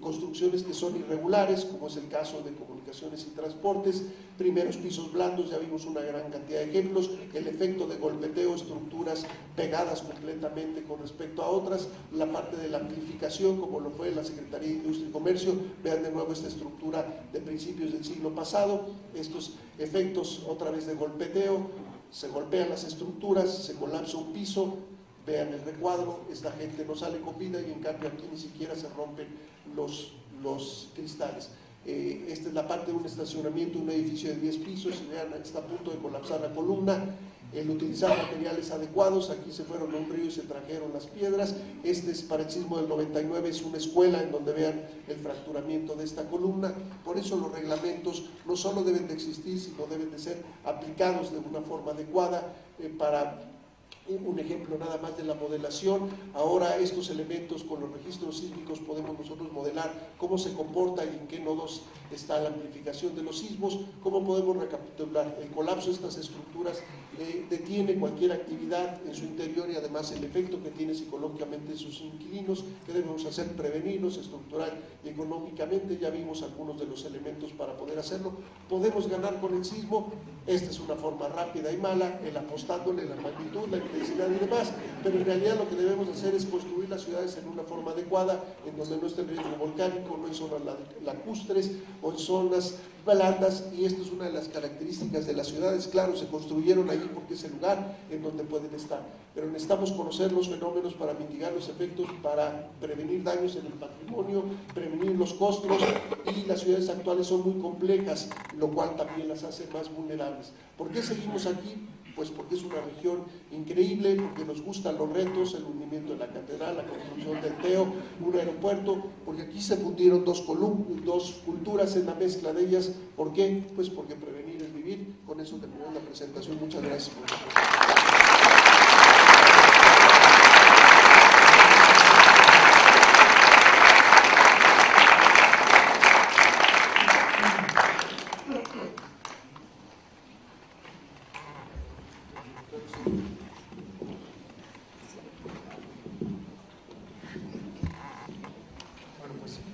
construcciones que son irregulares, como es el caso de comunicaciones y transportes. Primeros pisos blandos, ya vimos una gran cantidad de ejemplos. El efecto de golpeteo, estructuras pegadas completamente con respecto a otras. La parte de la amplificación, como lo fue la Secretaría de Industria y Comercio. Vean de nuevo esta estructura de principios del siglo pasado. Estos efectos otra vez de golpeteo, se golpean las estructuras, se colapsa un piso. Vean el recuadro, esta gente no sale con vida, y en cambio aquí ni siquiera se rompen los cristales. Esta es la parte de un estacionamiento, un edificio de 10 pisos, y vean, está a punto de colapsar la columna. El utilizar materiales adecuados, aquí se fueron a un río y se trajeron las piedras. Este es para el sismo del 99, es una escuela en donde vean el fracturamiento de esta columna. Por eso los reglamentos no solo deben de existir, sino deben de ser aplicados de una forma adecuada para... Un ejemplo nada más de la modelación. Ahora estos elementos con los registros sísmicos podemos nosotros modelar cómo se comporta y en qué nodos está la amplificación de los sismos, cómo podemos recapitular el colapso de estas estructuras, detiene cualquier actividad en su interior y además el efecto que tiene psicológicamente en sus inquilinos, que debemos hacer, prevenirlos estructural y económicamente. Ya vimos algunos de los elementos para poder hacerlo. Podemos ganar con el sismo. Esta es una forma rápida y mala, el apostándole la magnitud, la intensidad y demás, pero en realidad lo que debemos hacer es construir las ciudades en una forma adecuada, en donde no esté el riesgo volcánico, no en zonas lacustres o en zonas blandas, y esto es una de las características de las ciudades. Claro, se construyeron allí porque es el lugar en donde pueden estar, pero necesitamos conocer los fenómenos para mitigar los efectos, para prevenir daños en el patrimonio, prevenir los costos, y las ciudades actuales son muy complejas, lo cual también las hace más vulnerables. ¿Por qué seguimos aquí? Pues porque es una región increíble, porque nos gustan los retos, el hundimiento de la catedral, la construcción del TEO, un aeropuerto, porque aquí se fundieron dos culturas en la mezcla de ellas. ¿Por qué? Pues porque prevenir es vivir. Con eso terminamos la presentación. Muchas gracias por su atención.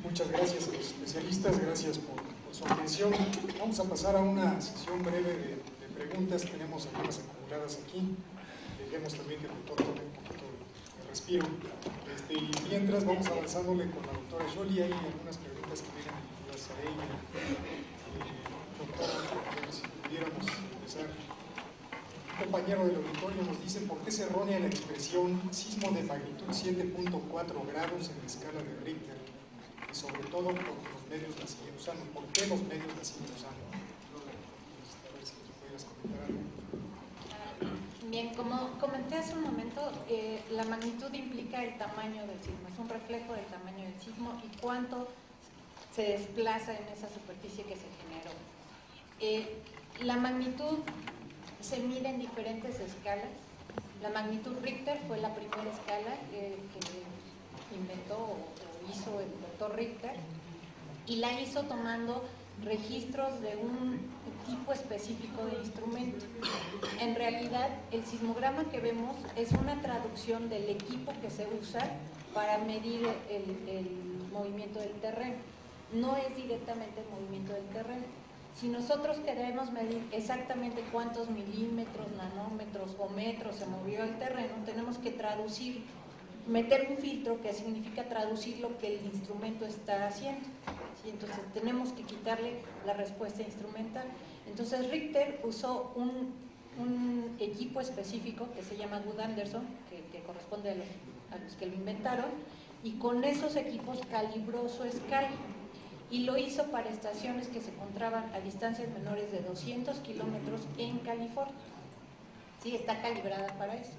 Muchas gracias a los especialistas, gracias por su atención. Vamos a pasar a una sesión breve de preguntas. Tenemos algunas acumuladas aquí. Dejemos también que el doctor tome un poquito de respiro. Y mientras vamos avanzándole con la doctora Jolie, hay algunas preguntas que vienen dirigidas a ella. Doctora, si pudiéramos empezar. Un compañero del auditorio nos dice: ¿por qué es errónea la expresión sismo de magnitud 7.4 grados en la escala de Richter? Y sobre todo porque los medios la siguen usando. ¿Por qué los medios la siguen usando? A ver si pudieras comentar algo. Bien, como comenté hace un momento, la magnitud implica el tamaño del sismo, es un reflejo del tamaño del sismo y cuánto se desplaza en esa superficie que se generó. La magnitud se mide en diferentes escalas. La magnitud Richter fue la primera escala que inventó hizo el doctor Richter, y la hizo tomando registros de un tipo específico de instrumento. En realidad, el sismograma que vemos es una traducción del equipo que se usa para medir el movimiento del terreno. No es directamente el movimiento del terreno. Si nosotros queremos medir exactamente cuántos milímetros, nanómetros o metros se movió el terreno, tenemos que traducir, meter un filtro que significa traducir lo que el instrumento está haciendo. ¿Sí? Entonces tenemos que quitarle la respuesta instrumental. Entonces Richter usó un equipo específico que se llama Wood-Anderson, que corresponde a los que lo inventaron, y con esos equipos calibró su escala y lo hizo para estaciones que se encontraban a distancias menores de 200 kilómetros en California. Sí, está calibrada para eso.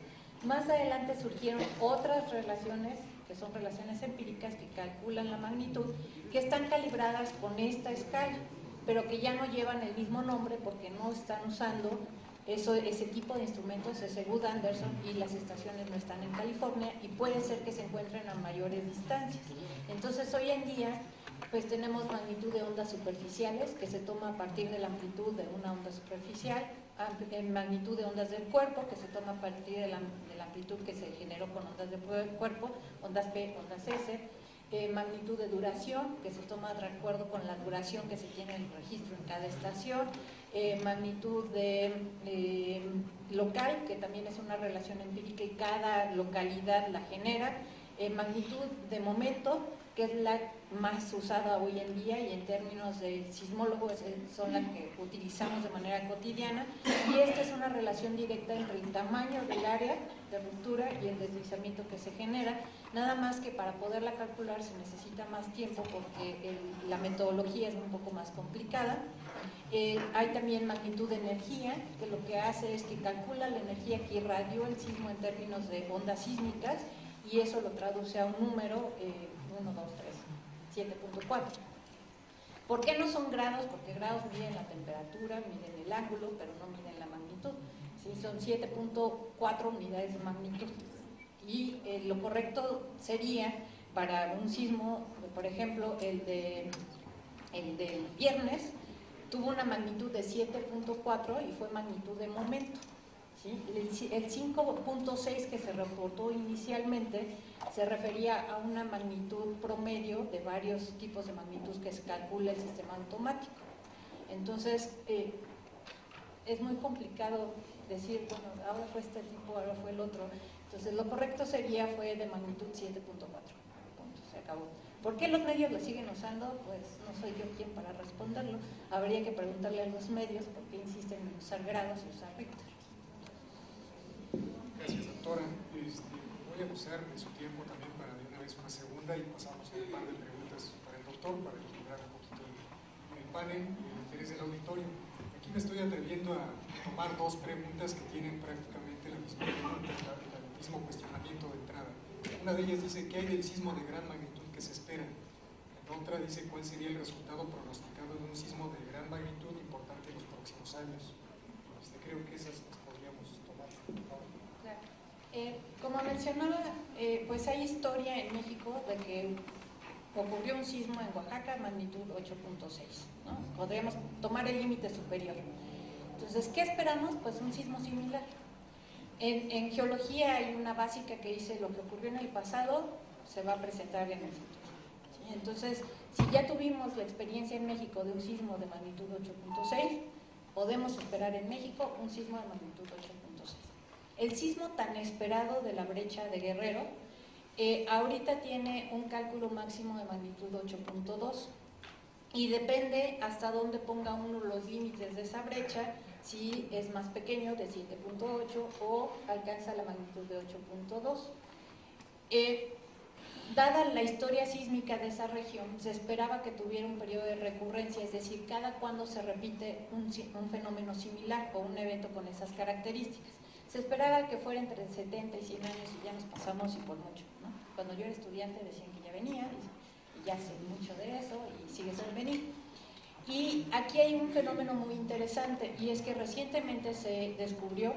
Más adelante surgieron otras relaciones, que son relaciones empíricas, que calculan la magnitud, que están calibradas con esta escala, pero que ya no llevan el mismo nombre porque no están usando ese tipo de instrumentos, ese Wood-Anderson, y las estaciones no están en California y puede ser que se encuentren a mayores distancias. Entonces hoy en día pues tenemos magnitud de ondas superficiales, que se toma a partir de la amplitud de una onda superficial, magnitud de ondas del cuerpo, que se toma a partir de la amplitud que se generó con ondas del cuerpo, ondas P, ondas S, magnitud de duración, que se toma de acuerdo con la duración que se tiene en el registro en cada estación, magnitud de local, que también es una relación empírica y cada localidad la genera, magnitud de momento, que es la más usada hoy en día y en términos de sismólogos son las que utilizamos de manera cotidiana, y esta es una relación directa entre el tamaño del área de ruptura y el deslizamiento que se genera, nada más que para poderla calcular se necesita más tiempo porque la metodología es un poco más complicada. Hay también magnitud de energía, que lo que hace es que calcula la energía que irradió el sismo en términos de ondas sísmicas, y eso lo traduce a un número 1, 2, 3, 7.4. ¿Por qué no son grados? Porque grados miden la temperatura, miden el ángulo, pero no miden la magnitud. ¿Sí? Son 7.4 unidades de magnitud. Y lo correcto sería para un sismo, por ejemplo, el del viernes, tuvo una magnitud de 7.4 y fue magnitud de momento. ¿Sí? El 5.6 que se reportó inicialmente se refería a una magnitud promedio de varios tipos de magnitud que se calcula el sistema automático. Entonces, es muy complicado decir, bueno, ahora fue este tipo, ahora fue el otro. Entonces, lo correcto fue de magnitud 7.4. Punto, se acabó. ¿Por qué los medios lo siguen usando? Pues no soy yo quien para responderlo. Habría que preguntarle a los medios por qué insisten en usar grados y usar Richter. Gracias, doctora. Voy a abusar de su tiempo también para de una vez una segunda y pasamos a un par de preguntas para el doctor, para equilibrar un poquito el panel y el interés del auditorio. Aquí me estoy atreviendo a tomar dos preguntas que tienen prácticamente la misma pregunta, el mismo cuestionamiento de entrada. Una de ellas dice, ¿qué hay del sismo de gran magnitud que se espera? La otra dice, ¿cuál sería el resultado pronosticado de un sismo de gran magnitud importante en los próximos años? Creo que esas las podríamos tomar. Como mencionaba, pues hay historia en México de que ocurrió un sismo en Oaxaca, magnitud 8.6, ¿no? Podríamos tomar el límite superior. Entonces, ¿qué esperamos? Pues un sismo similar. En geología hay una básica que dice lo que ocurrió en el pasado se va a presentar en el futuro. ¿Sí? Entonces, si ya tuvimos la experiencia en México de un sismo de magnitud 8.6, podemos esperar en México un sismo de magnitud 8.6. El sismo tan esperado de la brecha de Guerrero, ahorita tiene un cálculo máximo de magnitud 8.2 y depende hasta dónde ponga uno los límites de esa brecha, si es más pequeño de 7.8 o alcanza la magnitud de 8.2. Dada la historia sísmica de esa región, se esperaba que tuviera un periodo de recurrencia, es decir, cada cuando se repite un fenómeno similar o un evento con esas características. Se esperaba que fuera entre 70 y 100 años y ya nos pasamos y por mucho, ¿no? Cuando yo era estudiante decían que ya venía y ya sé mucho de eso y sigue sin venir. Y aquí hay un fenómeno muy interesante y es que recientemente se descubrió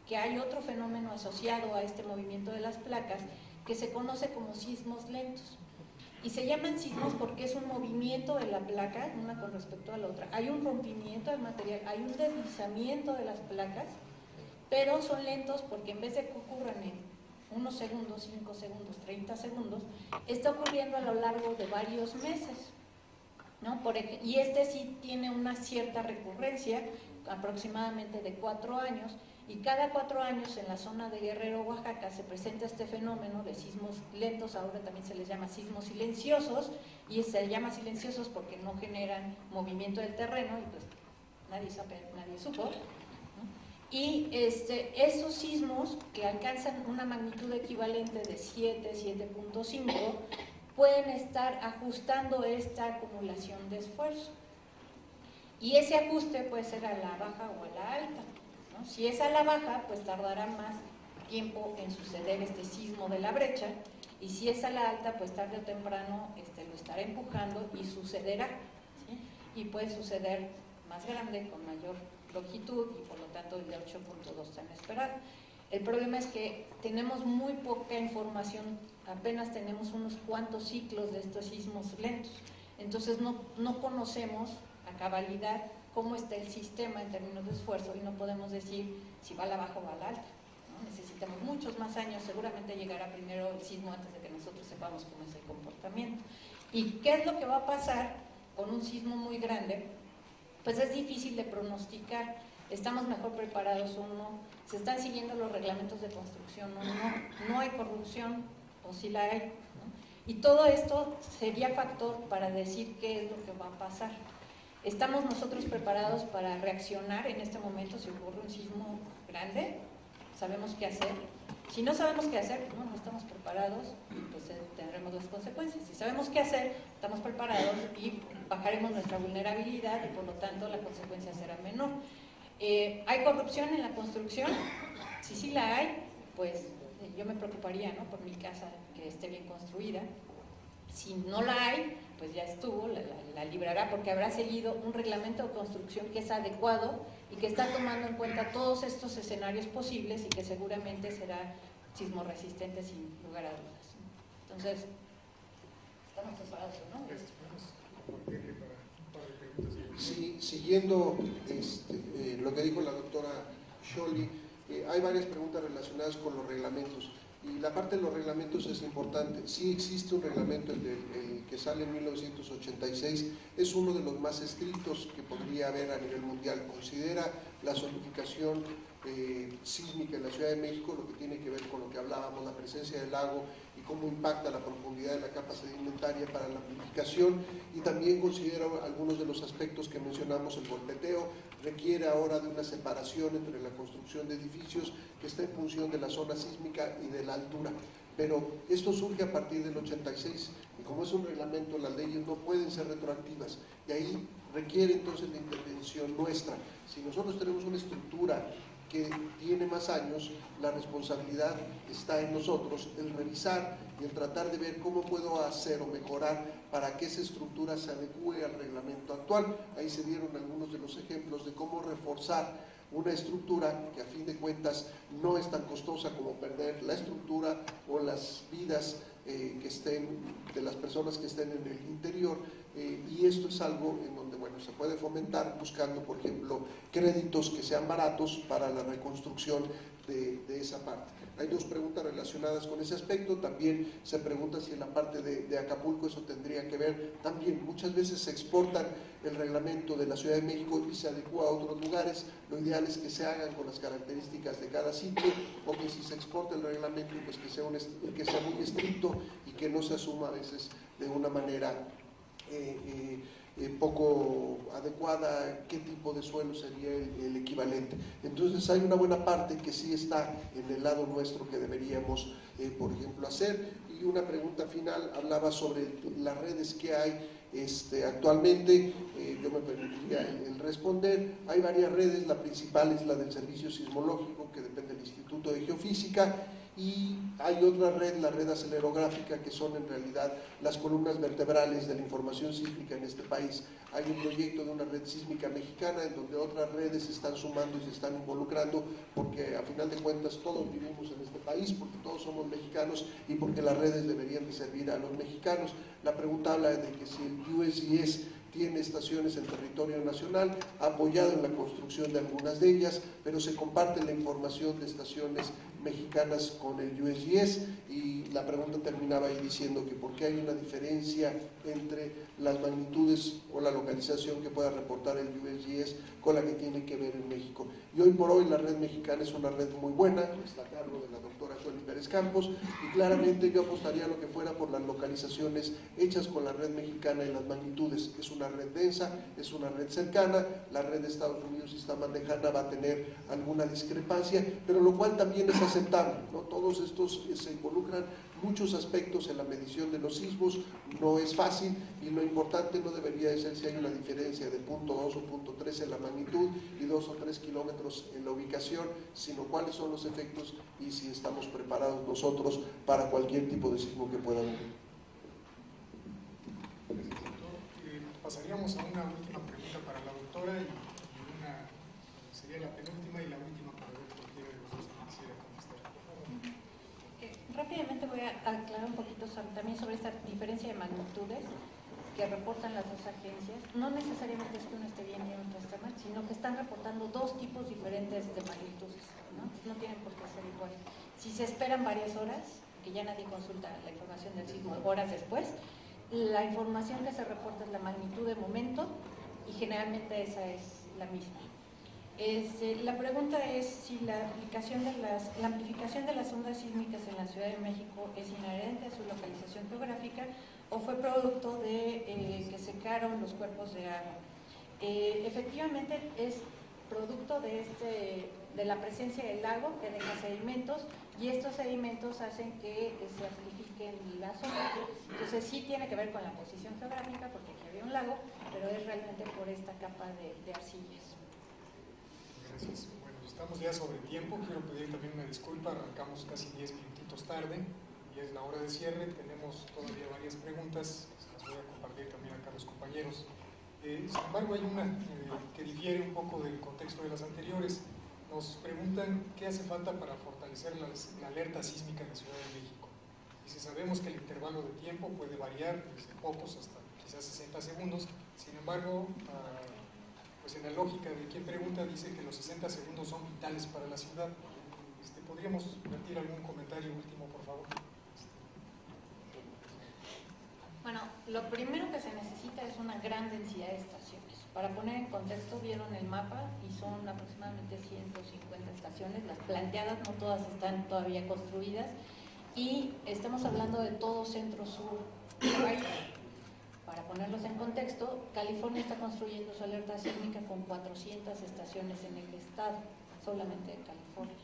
que hay otro fenómeno asociado a este movimiento de las placas que se conoce como sismos lentos. Y se llaman sismos porque es un movimiento de la placa, una con respecto a la otra. Hay un rompimiento del material, hay un deslizamiento de las placas, pero son lentos porque en vez de que ocurran en unos segundos, 5 segundos, 30 segundos, está ocurriendo a lo largo de varios meses, ¿no? Y este sí tiene una cierta recurrencia, aproximadamente de 4 años, y cada 4 años en la zona de Guerrero, Oaxaca, se presenta este fenómeno de sismos lentos, ahora también se les llama sismos silenciosos, y se llama silenciosos porque no generan movimiento del terreno, y pues nadie supo, ¿no? Y esos sismos que alcanzan una magnitud equivalente de 7, 7.5, pueden estar ajustando esta acumulación de esfuerzo. Y ese ajuste puede ser a la baja o a la alta, ¿no? Si es a la baja, pues tardará más tiempo en suceder este sismo de la brecha, y si es a la alta, pues tarde o temprano lo estará empujando y sucederá, ¿sí? Y puede suceder más grande, con mayor longitud, y por lo tanto el de 8.2 tan esperado. El problema es que tenemos muy poca información, apenas tenemos unos cuantos ciclos de estos sismos lentos, entonces no conocemos a cabalidad cómo está el sistema en términos de esfuerzo y no podemos decir si va a la baja o va a la alta, ¿no? Necesitamos muchos más años, seguramente llegará primero el sismo antes de que nosotros sepamos cómo es el comportamiento. ¿Y qué es lo que va a pasar con un sismo muy grande? Pues es difícil de pronosticar, estamos mejor preparados o no, se están siguiendo los reglamentos de construcción o no, no hay corrupción, o sí la hay, ¿no? Y todo esto sería factor para decir qué es lo que va a pasar. ¿Estamos nosotros preparados para reaccionar en este momento si ocurre un sismo grande? ¿Sabemos qué hacer? Si no sabemos qué hacer, pues no estamos preparados, pues tendremos las consecuencias. Si sabemos qué hacer, estamos preparados y bajaremos nuestra vulnerabilidad y por lo tanto la consecuencia será menor. ¿Hay corrupción en la construcción? Si sí la hay, pues yo me preocuparía, ¿no?, por mi casa que esté bien construida. Si no la hay, pues ya estuvo, la librará porque habrá seguido un reglamento de construcción que es adecuado y que está tomando en cuenta todos estos escenarios posibles y que seguramente será sismo resistente sin lugar a dudas. Entonces, ¿estamos preparados o no? Sí, siguiendo lo que dijo la doctora Scholli, hay varias preguntas relacionadas con los reglamentos. Y la parte de los reglamentos es importante. Sí existe un reglamento, el que sale en 1986, es uno de los más estrictos que podría haber a nivel mundial. Considera la zonificación sísmica en la Ciudad de México, lo que tiene que ver con lo que hablábamos, la presencia del lago y cómo impacta la profundidad de la capa sedimentaria para la amplificación, y también considera algunos de los aspectos que mencionamos. El golpeteo requiere ahora de una separación entre la construcción de edificios que está en función de la zona sísmica y de la altura. Pero esto surge a partir del 86 y como es un reglamento, las leyes no pueden ser retroactivas y ahí requiere entonces la intervención nuestra. Si nosotros tenemos una estructura que tiene más años, la responsabilidad está en nosotros, el revisar y el tratar de ver cómo puedo hacer o mejorar para que esa estructura se adecue al reglamento actual. Ahí se dieron algunos de los ejemplos de cómo reforzar una estructura que a fin de cuentas no es tan costosa como perder la estructura o las vidas que estén de las personas que estén en el interior, y esto es algo en donde se puede fomentar buscando, por ejemplo, créditos que sean baratos para la reconstrucción de esa parte. Hay dos preguntas relacionadas con ese aspecto. También se pregunta si en la parte de Acapulco eso tendría que ver. También muchas veces se exportan el reglamento de la Ciudad de México y se adecua a otros lugares. Lo ideal es que se hagan con las características de cada sitio, o que si se exporta el reglamento, pues que sea muy estricto y que no se asuma a veces de una manera poco adecuada qué tipo de suelo sería el equivalente. Entonces hay una buena parte que sí está en el lado nuestro que deberíamos, por ejemplo, hacer. Y una pregunta final hablaba sobre las redes que hay actualmente. Yo me permitiría el responder. Hay varias redes, la principal es la del Servicio Sismológico, que depende del Instituto de Geofísica, y hay otra red, la red acelerográfica, que son en realidad las columnas vertebrales de la información sísmica en este país. Hay un proyecto de una red sísmica mexicana en donde otras redes se están sumando y se están involucrando, porque a final de cuentas todos vivimos en este país, porque todos somos mexicanos y porque las redes deberían de servir a los mexicanos. La pregunta habla de que si el USGS tiene estaciones en territorio nacional, ha apoyado en la construcción de algunas de ellas, pero se comparte la información de estaciones mexicanas con el USGS, y la pregunta terminaba ahí diciendo que por qué hay una diferencia entre las magnitudes o la localización que pueda reportar el USGS con la que tiene que ver en México. Y hoy por hoy la red mexicana es una red muy buena, está a cargo de la doctora Scholli Pérez Campos, y claramente yo apostaría a lo que fuera por las localizaciones hechas con la red mexicana y las magnitudes. Es una red densa, es una red cercana. La red de Estados Unidos, si está más lejana, va a tener alguna discrepancia, pero lo cual también es aceptable, ¿no? Todos estos se involucran muchos aspectos en la medición de los sismos, no es fácil, y lo importante no debería de ser si hay una diferencia de 0.2 o 0.3 en la magnitud y 2 o 3 kilómetros en la ubicación, sino cuáles son los efectos y si estamos preparados nosotros para cualquier tipo de sismo que pueda haber. Pasaríamos a una última pregunta para la doctora, y sería la penúltima y la última para ver cualquiera de los dos que quisiera contestar. Rápidamente voy a aclarar un poquito también sobre esta diferencia de magnitudes que reportan las dos agencias. No necesariamente es que uno esté bien y otro esté mal, sino que están reportando dos tipos diferentes de magnitudes, ¿no? No tienen por qué ser igual. Si se esperan varias horas, que ya nadie consulta la información del sismo horas después, la información que se reporta es la magnitud de momento y generalmente esa es la misma. La pregunta es si la amplificación de las ondas sísmicas en la Ciudad de México es inherente a su localización geográfica o fue producto de que secaron los cuerpos de agua. Efectivamente es producto de la presencia del lago que deja sedimentos y estos sedimentos hacen que se amplifiquen las ondas. Entonces sí tiene que ver con la posición geográfica porque aquí había un lago, pero es realmente por esta capa de arcillas. Gracias. Bueno, estamos ya sobre tiempo. Quiero pedir también una disculpa. Arrancamos casi 10 minutitos tarde y es la hora de cierre. Tenemos todavía varias preguntas. Las voy a compartir también acá a los compañeros. Sin embargo, hay una que difiere un poco del contexto de las anteriores. Nos preguntan qué hace falta para fortalecer la alerta sísmica en la Ciudad de México. Dice, sabemos que el intervalo de tiempo puede variar desde pocos hasta quizás 60 segundos. Sin embargo, pues en la lógica de quien pregunta dice que los 60 segundos son vitales para la ciudad. ¿Podríamos vertir algún comentario último, por favor? Bueno, lo primero que se necesita es una gran densidad de estaciones. Para poner en contexto, vieron el mapa y son aproximadamente 150 estaciones, las planteadas, no todas están todavía construidas, y estamos hablando de todo centro-sur del país. Para ponerlos en contexto, California está construyendo su alerta sísmica con 400 estaciones en el estado, solamente de California.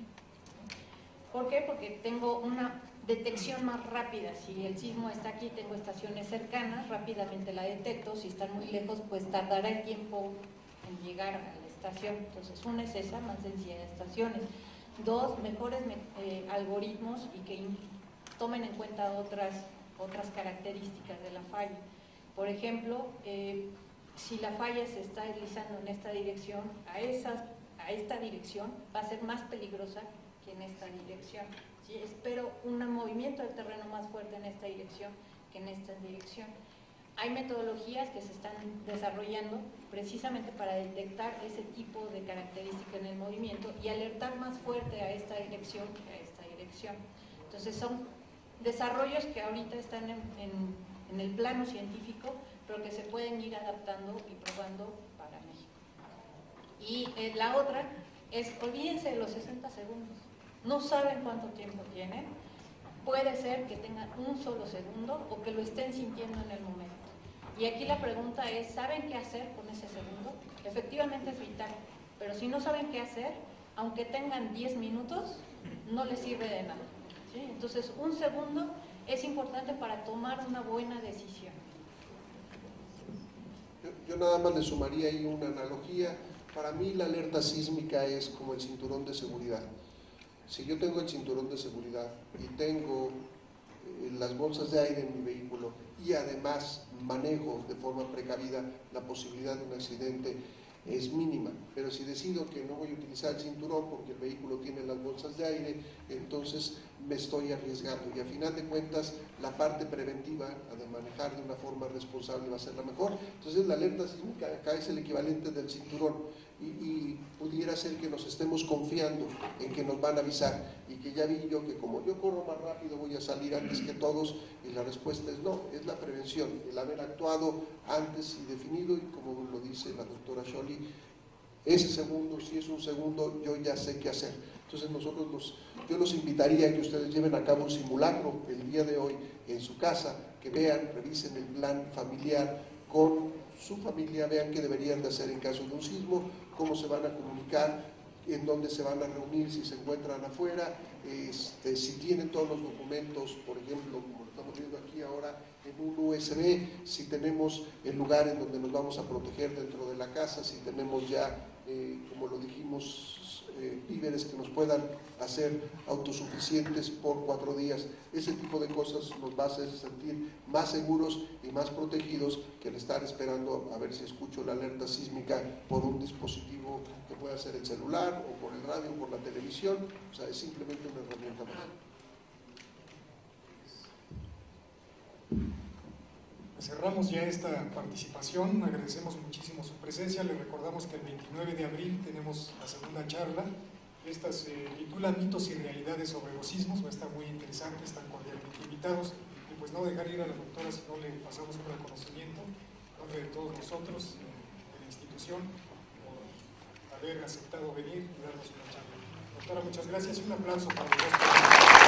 ¿Por qué? Porque tengo una detección más rápida. Si el sismo está aquí, tengo estaciones cercanas, rápidamente la detecto. Si están muy lejos, pues tardará el tiempo en llegar a la estación. Entonces, una es esa, más densidad de estaciones. Dos, mejores algoritmos y que tomen en cuenta otras características de la falla. Por ejemplo, si la falla se está deslizando en esta dirección, a esta dirección va a ser más peligrosa que en esta dirección. ¿Sí? Espero un movimiento del terreno más fuerte en esta dirección que en esta dirección. Hay metodologías que se están desarrollando precisamente para detectar ese tipo de característica en el movimiento y alertar más fuerte a esta dirección que a esta dirección. Entonces son desarrollos que ahorita están en el plano científico, pero que se pueden ir adaptando y probando para México. Y la otra es, olvídense de los 60 segundos. No saben cuánto tiempo tienen, puede ser que tengan un solo segundo o que lo estén sintiendo en el momento. Y aquí la pregunta es, ¿saben qué hacer con ese segundo? Efectivamente es vital, pero si no saben qué hacer, aunque tengan 10 minutos, no les sirve de nada. ¿Sí? Entonces, un segundo es importante para tomar una buena decisión. Yo nada más le sumaría ahí una analogía. Para mí la alerta sísmica es como el cinturón de seguridad. Si yo tengo el cinturón de seguridad y tengo las bolsas de aire en mi vehículo y además manejo de forma precavida, la posibilidad de un accidente es mínima, pero si decido que no voy a utilizar el cinturón porque el vehículo tiene las bolsas de aire, entonces me estoy arriesgando y a final de cuentas la parte preventiva de manejar de una forma responsable va a ser la mejor. Entonces la alerta sísmica acá es el equivalente del cinturón y pudiera ser que nos estemos confiando en que nos van a avisar y que ya vi yo que como yo corro más rápido voy a salir antes que todos, y la respuesta es no, es la prevención, el haber actuado antes y definido, y como lo dice la doctora Scholli, ese segundo, si es un segundo, yo ya sé qué hacer. Entonces yo los invitaría a que ustedes lleven a cabo un simulacro el día de hoy en su casa, que vean, revisen el plan familiar con su familia, vean qué deberían de hacer en caso de un sismo, cómo se van a comunicar, en dónde se van a reunir si se encuentran afuera, si tienen todos los documentos, por ejemplo, como lo estamos viendo aquí ahora, en un USB, si tenemos el lugar en donde nos vamos a proteger dentro de la casa, si tenemos ya, como lo dijimos, víveres que nos puedan hacer autosuficientes por 4 días. Ese tipo de cosas nos va a hacer sentir más seguros y más protegidos que el estar esperando a ver si escucho la alerta sísmica por un dispositivo que pueda ser el celular o por el radio o por la televisión. O sea, es simplemente una herramienta más. Cerramos ya esta participación, agradecemos muchísimo su presencia, les recordamos que el 29 de abril tenemos la segunda charla, esta se titula Mitos y Realidades sobre los Sismos, va a estar muy interesante, están cordialmente invitados, y pues no dejar ir a la doctora si no le pasamos un reconocimiento en nombre de todos nosotros, de la institución, por haber aceptado venir y darnos una charla. Doctora, muchas gracias y un aplauso para los dos.